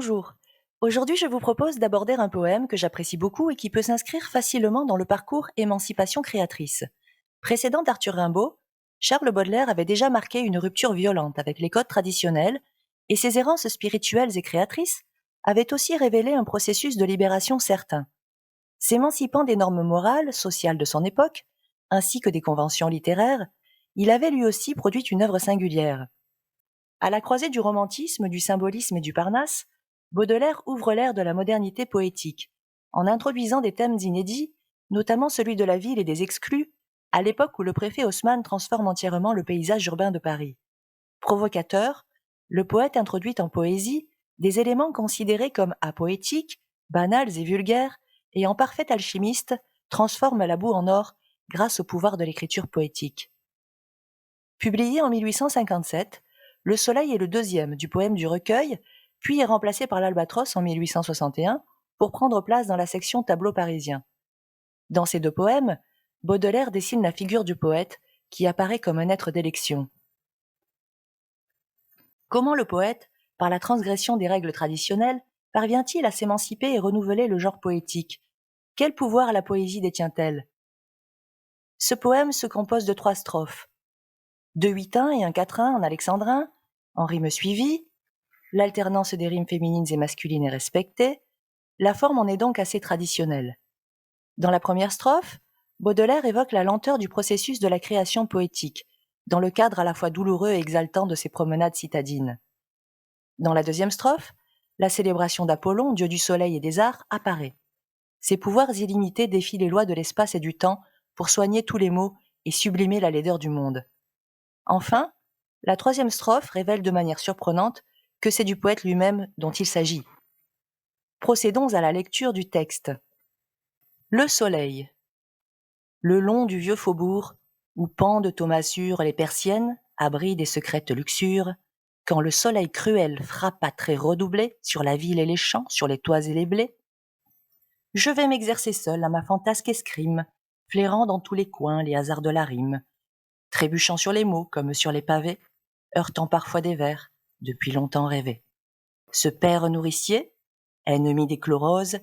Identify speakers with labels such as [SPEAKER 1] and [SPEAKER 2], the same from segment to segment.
[SPEAKER 1] Bonjour. Aujourd'hui, je vous propose d'aborder un poème que j'apprécie beaucoup et qui peut s'inscrire facilement dans le parcours Émancipation créatrice. Précédent d'Arthur Rimbaud, Charles Baudelaire avait déjà marqué une rupture violente avec les codes traditionnels, et ses errances spirituelles et créatrices avaient aussi révélé un processus de libération certain. S'émancipant des normes morales, sociales de son époque, ainsi que des conventions littéraires, il avait lui aussi produit une œuvre singulière. À la croisée du romantisme, du symbolisme et du Parnasse, Baudelaire ouvre l'ère de la modernité poétique, en introduisant des thèmes inédits, notamment celui de la ville et des exclus, à l'époque où le préfet Haussmann transforme entièrement le paysage urbain de Paris. Provocateur, le poète introduit en poésie des éléments considérés comme apoétiques, banals et vulgaires, et en parfait alchimiste, transforme la boue en or grâce au pouvoir de l'écriture poétique. Publié en 1857, Le Soleil est le deuxième du poème du recueil, puis est remplacé par l'Albatros en 1861 pour prendre place dans la section Tableau parisien. Dans ces deux poèmes, Baudelaire dessine la figure du poète qui apparaît comme un être d'élection. Comment le poète, par la transgression des règles traditionnelles, parvient-il à s'émanciper et renouveler le genre poétique? Quel pouvoir la poésie détient-elle? Ce poème se compose de 3 strophes. 2 huitains et un quatrain en alexandrin, en rimes suivies, l'alternance des rimes féminines et masculines est respectée, la forme en est donc assez traditionnelle. Dans la première strophe, Baudelaire évoque la lenteur du processus de la création poétique, dans le cadre à la fois douloureux et exaltant de ses promenades citadines. Dans la deuxième strophe, la célébration d'Apollon, dieu du soleil et des arts, apparaît. Ses pouvoirs illimités défient les lois de l'espace et du temps pour soigner tous les maux et sublimer la laideur du monde. Enfin, la troisième strophe révèle de manière surprenante que c'est du poète lui-même dont il s'agit. Procédons à la lecture du texte. Le soleil. Le long du vieux faubourg, où pendent aux masures les persiennes, abri des secrètes luxures, quand le soleil cruel frappe à traits redoublés sur la ville et les champs, sur les toits et les blés, je vais m'exercer seul à ma fantasque escrime, flairant dans tous les coins les hasards de la rime, trébuchant sur les mots comme sur les pavés, heurtant parfois des vers, depuis longtemps rêvés. Ce père nourricier, ennemi des chloroses,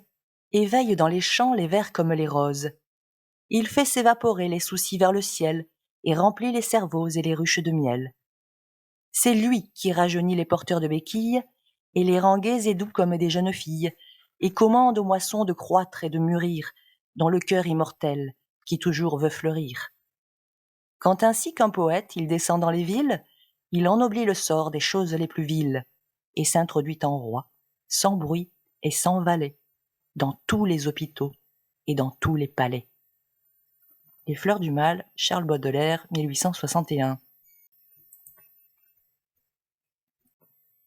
[SPEAKER 1] éveille dans les champs les vers comme les roses. Il fait s'évaporer les soucis vers le ciel et remplit les cerveaux et les ruches de miel. C'est lui qui rajeunit les porteurs de béquilles et les rend gais et doux comme des jeunes filles, et commande aux moissons de croître et de mûrir dans le cœur immortel qui toujours veut fleurir. Quand ainsi qu'un poète il descend dans les villes, il ennoblit le sort des choses les plus viles et s'introduit en roi, sans bruit et sans valet, dans tous les hôpitaux et dans tous les palais. Les Fleurs du Mal, Charles Baudelaire, 1861.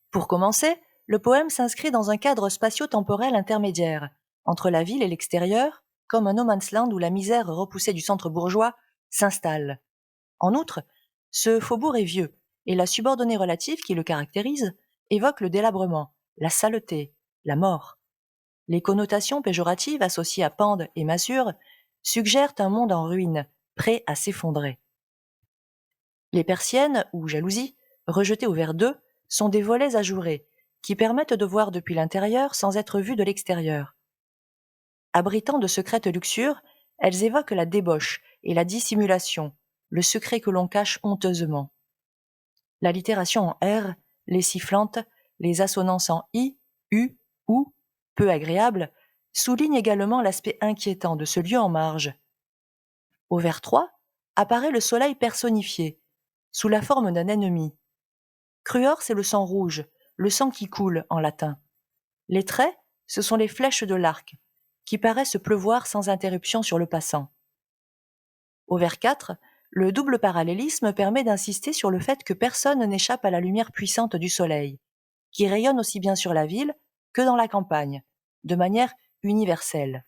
[SPEAKER 1] Pour commencer, le poème s'inscrit dans un cadre spatio-temporel intermédiaire, entre la ville et l'extérieur, comme un no man's land où la misère repoussée du centre bourgeois s'installe. En outre, ce faubourg est vieux, et la subordonnée relative qui le caractérise évoque le délabrement, la saleté, la mort. Les connotations péjoratives associées à pende et masure suggèrent un monde en ruine, prêt à s'effondrer. Les persiennes, ou jalousies, rejetées au verre d'eux, sont des volets ajourés, qui permettent de voir depuis l'intérieur sans être vues de l'extérieur. Abritant de secrètes luxures, elles évoquent la débauche et la dissimulation, le secret que l'on cache honteusement. L'allitération en R, les sifflantes, les assonances en I, U, OU, peu agréables, soulignent également l'aspect inquiétant de ce lieu en marge. Au vers 3 apparaît le soleil personnifié, sous la forme d'un ennemi. Cruor, c'est le sang rouge, le sang qui coule en latin. Les traits, ce sont les flèches de l'arc, qui paraissent pleuvoir sans interruption sur le passant. Au vers 4, le double parallélisme permet d'insister sur le fait que personne n'échappe à la lumière puissante du soleil, qui rayonne aussi bien sur la ville que dans la campagne, de manière universelle.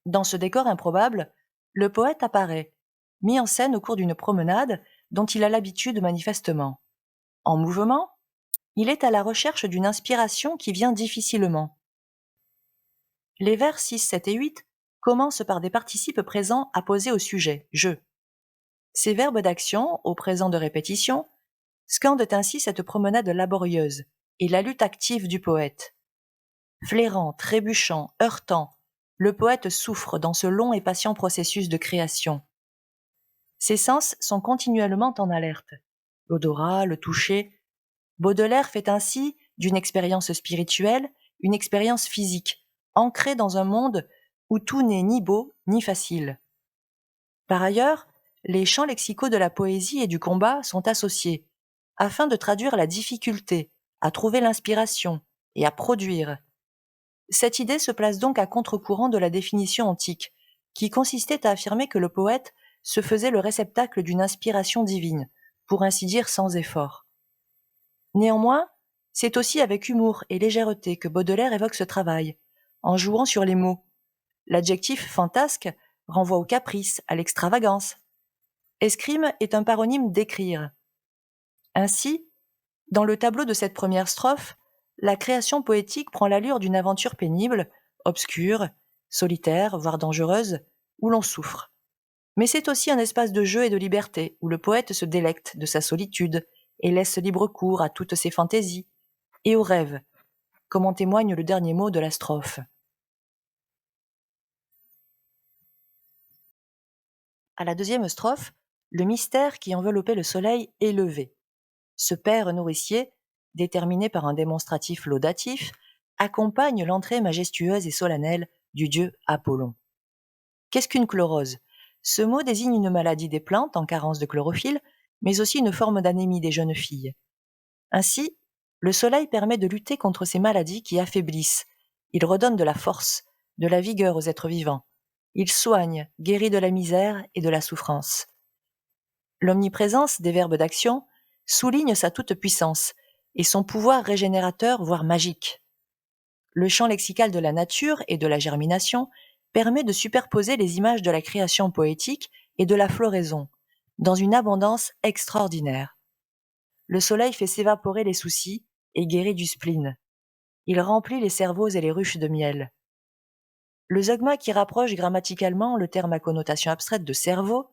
[SPEAKER 1] Dans ce décor improbable, le poète apparaît, mis en scène au cours d'une promenade dont il a l'habitude manifestement. En mouvement, il est à la recherche d'une inspiration qui vient difficilement. Les vers 6, 7 et 8 commencent par des participes présents apposés au sujet, je. Ces verbes d'action, au présent de répétition, scandent ainsi cette promenade laborieuse, et la lutte active du poète. Flairant, trébuchant, heurtant, le poète souffre dans ce long et patient processus de création. Ses sens sont continuellement en alerte. L'odorat, le toucher. Baudelaire fait ainsi d'une expérience spirituelle une expérience physique, ancrée dans un monde où tout n'est ni beau ni facile. Par ailleurs, les champs lexicaux de la poésie et du combat sont associés, afin de traduire la difficulté à trouver l'inspiration et à produire. Cette idée se place donc à contre-courant de la définition antique, qui consistait à affirmer que le poète se faisait le réceptacle d'une inspiration divine, pour ainsi dire sans effort. Néanmoins, c'est aussi avec humour et légèreté que Baudelaire évoque ce travail, en jouant sur les mots. L'adjectif fantasque renvoie au caprice, à l'extravagance. Escrime est un paronyme d'écrire. Ainsi, dans le tableau de cette première strophe, la création poétique prend l'allure d'une aventure pénible, obscure, solitaire, voire dangereuse, où l'on souffre. Mais c'est aussi un espace de jeu et de liberté, où le poète se délecte de sa solitude et laisse libre cours à toutes ses fantaisies, et aux rêves, comme en témoigne le dernier mot de la strophe. À la deuxième strophe, le mystère qui enveloppait le soleil est levé. Ce père nourricier, déterminé par un démonstratif laudatif, accompagne l'entrée majestueuse et solennelle du dieu Apollon. Qu'est-ce qu'une chlorose ? Ce mot désigne une maladie des plantes en carence de chlorophylle, mais aussi une forme d'anémie des jeunes filles. Ainsi, le soleil permet de lutter contre ces maladies qui affaiblissent. Il redonne de la force, de la vigueur aux êtres vivants. Il soigne, guérit de la misère et de la souffrance. L'omniprésence des verbes d'action souligne sa toute-puissance et son pouvoir régénérateur, voire magique. Le champ lexical de la nature et de la germination permet de superposer les images de la création poétique et de la floraison, dans une abondance extraordinaire. Le soleil fait s'évaporer les soucis et guérit du spleen. Il remplit les cerveaux et les ruches de miel. Le zeugma qui rapproche grammaticalement le terme à connotation abstraite de cerveau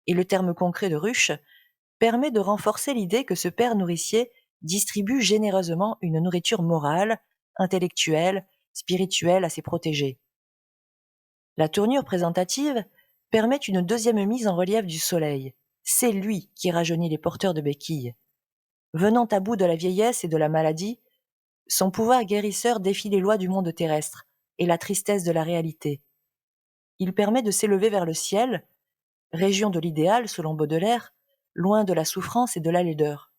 [SPEAKER 1] et le terme concret de ruche permet de renforcer l'idée que ce père nourricier distribue généreusement une nourriture morale, intellectuelle, spirituelle à ses protégés. La tournure présentative permet une deuxième mise en relief du soleil. C'est lui qui rajeunit les porteurs de béquilles. Venant à bout de la vieillesse et de la maladie, son pouvoir guérisseur défie les lois du monde terrestre et la tristesse de la réalité. Il permet de s'élever vers le ciel, région de l'idéal selon Baudelaire, loin de la souffrance et de la laideur.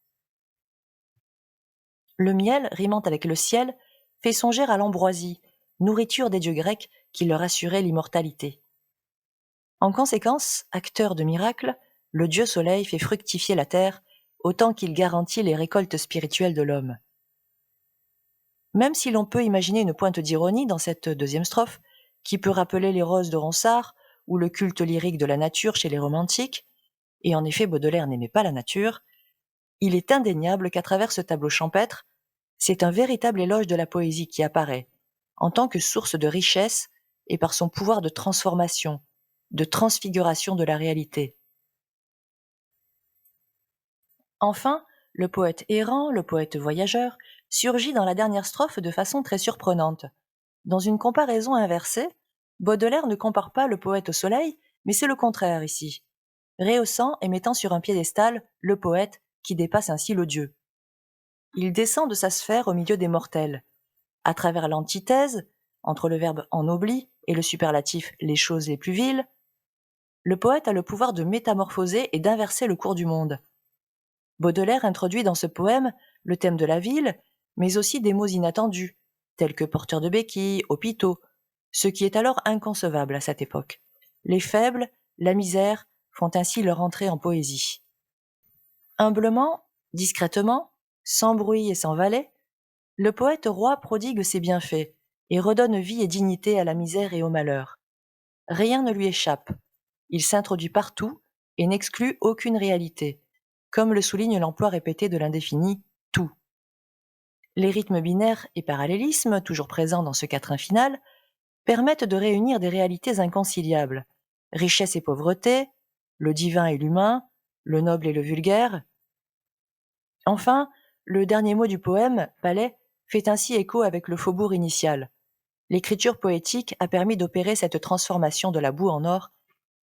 [SPEAKER 1] Le miel, rimant avec le ciel, fait songer à l'ambroisie, nourriture des dieux grecs qui leur assurait l'immortalité. En conséquence, acteur de miracles, le dieu soleil fait fructifier la terre autant qu'il garantit les récoltes spirituelles de l'homme. Même si l'on peut imaginer une pointe d'ironie dans cette deuxième strophe, qui peut rappeler les roses de Ronsard ou le culte lyrique de la nature chez les romantiques, et en effet Baudelaire n'aimait pas la nature, il est indéniable qu'à travers ce tableau champêtre, c'est un véritable éloge de la poésie qui apparaît, en tant que source de richesse et par son pouvoir de transformation, de transfiguration de la réalité. Enfin, le poète errant, le poète voyageur, surgit dans la dernière strophe de façon très surprenante. Dans une comparaison inversée, Baudelaire ne compare pas le poète au soleil, mais c'est le contraire ici, rehaussant et mettant sur un piédestal le poète qui dépasse ainsi le dieu. Il descend de sa sphère au milieu des mortels. À travers l'antithèse, entre le verbe ennobli et le superlatif les choses les plus viles, le poète a le pouvoir de métamorphoser et d'inverser le cours du monde. Baudelaire introduit dans ce poème le thème de la ville, mais aussi des mots inattendus, tels que porteurs de béquilles, hôpitaux, ce qui est alors inconcevable à cette époque. Les faibles, la misère, font ainsi leur entrée en poésie. Humblement, discrètement, sans bruit et sans valet, le poète roi prodigue ses bienfaits et redonne vie et dignité à la misère et au malheur. Rien ne lui échappe. Il s'introduit partout et n'exclut aucune réalité, comme le souligne l'emploi répété de l'indéfini « tout ». Les rythmes binaires et parallélismes, toujours présents dans ce quatrain final, permettent de réunir des réalités inconciliables, richesse et pauvreté, le divin et l'humain, le noble et le vulgaire. Enfin, le dernier mot du poème, Palais, fait ainsi écho avec le faubourg initial. L'écriture poétique a permis d'opérer cette transformation de la boue en or.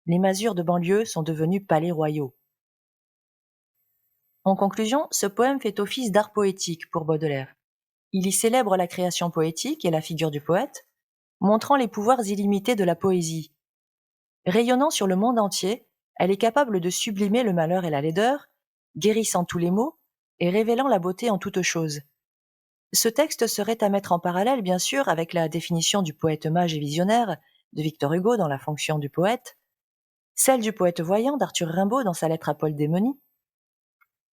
[SPEAKER 1] Les masures de banlieue sont devenues palais royaux. En conclusion, ce poème fait office d'art poétique pour Baudelaire. Il y célèbre la création poétique et la figure du poète, montrant les pouvoirs illimités de la poésie. Rayonnant sur le monde entier, elle est capable de sublimer le malheur et la laideur, guérissant tous les maux et révélant la beauté en toute chose. Ce texte serait à mettre en parallèle, bien sûr, avec la définition du poète mage et visionnaire de Victor Hugo dans La fonction du poète, celle du poète voyant d'Arthur Rimbaud dans sa lettre à Paul Démony.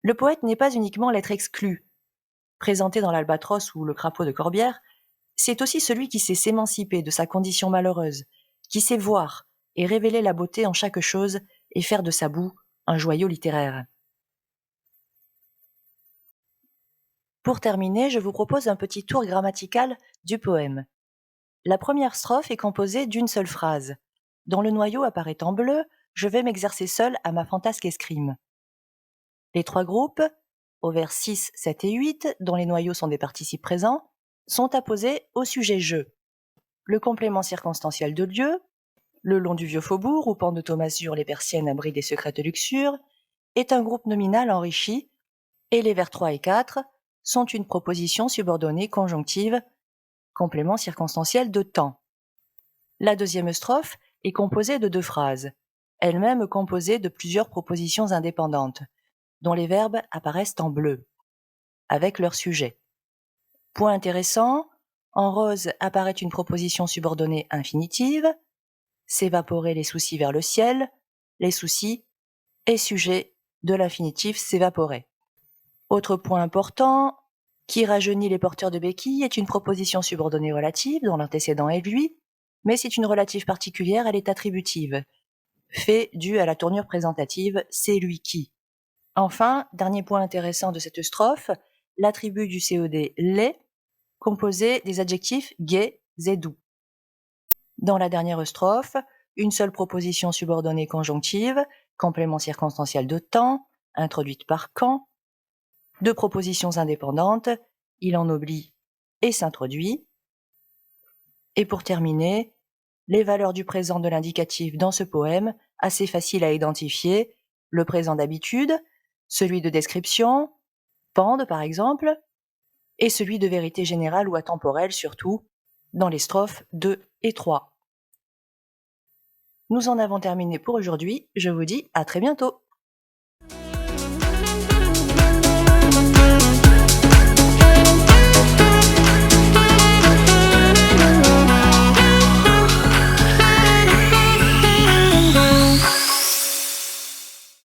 [SPEAKER 1] Le poète n'est pas uniquement l'être exclu, présenté dans l'Albatros ou le Crapaud de Corbière, c'est aussi celui qui sait s'émanciper de sa condition malheureuse, qui sait voir et révéler la beauté en chaque chose et faire de sa boue un joyau littéraire. Pour terminer, je vous propose un petit tour grammatical du poème. La première strophe est composée d'une seule phrase. Dont le noyau apparaît en bleu, je vais m'exercer seul à ma fantasque escrime. Les trois groupes, au vers 6, 7 et 8, dont les noyaux sont des participes présents, sont apposés au sujet je. Le complément circonstanciel de lieu, le long du vieux faubourg où pendent aux masures les persiennes abris des secrètes luxures, est un groupe nominal enrichi, et les vers 3 et 4 sont une proposition subordonnée conjonctive, complément circonstanciel de temps. La deuxième strophe est composée de deux phrases, elle-même composée de plusieurs propositions indépendantes, dont les verbes apparaissent en bleu, avec leur sujet. Point intéressant, en rose apparaît une proposition subordonnée infinitive, s'évaporer les soucis vers le ciel, les soucis est sujet de l'infinitif s'évaporer. Autre point important, qui rajeunit les porteurs de béquilles est une proposition subordonnée relative dont l'antécédent est lui, mais c'est une relative particulière, elle est attributive. Fait dû à la tournure présentative, c'est lui qui. Enfin, dernier point intéressant de cette strophe, l'attribut du CED les, composé des adjectifs gai et doux. Dans la dernière strophe, une seule proposition subordonnée conjonctive, complément circonstanciel de temps, introduite par quand, deux propositions indépendantes, il en oublie et s'introduit. Et pour terminer, les valeurs du présent de l'indicatif dans ce poème, assez facile à identifier, le présent d'habitude, celui de description, pende par exemple, et celui de vérité générale ou atemporelle surtout, dans les strophes 2 et 3. Nous en avons terminé pour aujourd'hui, je vous dis à très bientôt.